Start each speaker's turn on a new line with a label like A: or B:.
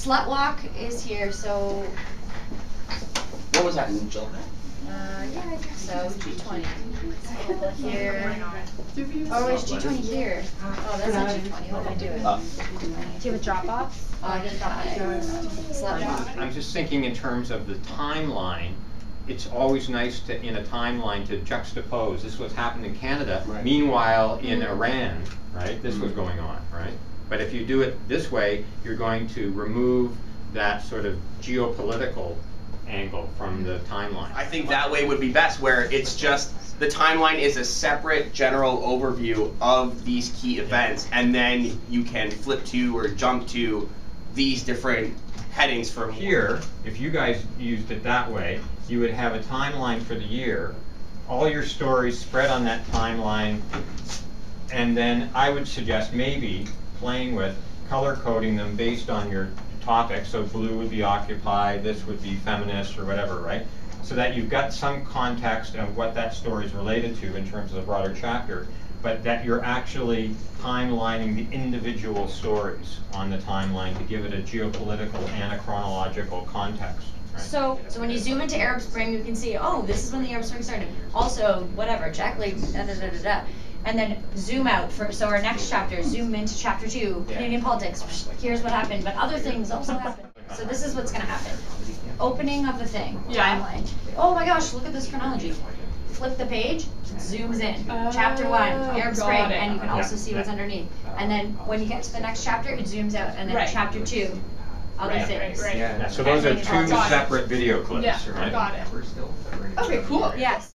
A: Slut Walk is here, so.
B: What was that in July?
A: Yeah, I think so. G20. Here. Oh, it's G20 here. Oh, that's not G20. What am I doing?
C: Do you have a Dropbox?
A: Slut Walk.
D: I'm just thinking in terms of the timeline. It's always nice to, in a timeline, to juxtapose. This is what's happened in Canada. Right. Meanwhile, in Iran, right, this was going on, right? But if you do it this way, you're going to remove that sort of geopolitical angle from the timeline.
B: I think that way would be best, where it's just the timeline is a separate general overview of these key events, and then you can flip to or jump to these different headings from
D: here. If you guys used it that way, you would have a timeline for the year, all your stories spread on that timeline, and then I would suggest maybe playing with color coding them based on your topic. So blue would be Occupy, this would be feminist or whatever, right? So that you've got some context of what that story is related to in terms of the broader chapter, but that you're actually timelining the individual stories on the timeline to give it a geopolitical and a chronological context. Right?
A: So when you zoom into Arab Spring, you can see, oh, this is when the Arab Spring started. Also, whatever, Jack Layton, da-da-da-da-da. And then zoom out, so our next chapter, zoom into chapter 2, Canadian politics, here's what happened, but other things also happened. So this is what's going to happen. Opening of the thing, timeline. Oh my gosh, look at this chronology. Flip the page, zooms in. Chapter 1, Arab Spring, and you can also see what's underneath. And then when you get to the next chapter, it zooms out, and then chapter 2, other things.
D: Yeah, so those are two separate video clips, right?
C: Got it.
E: Okay, cool.
A: Yes.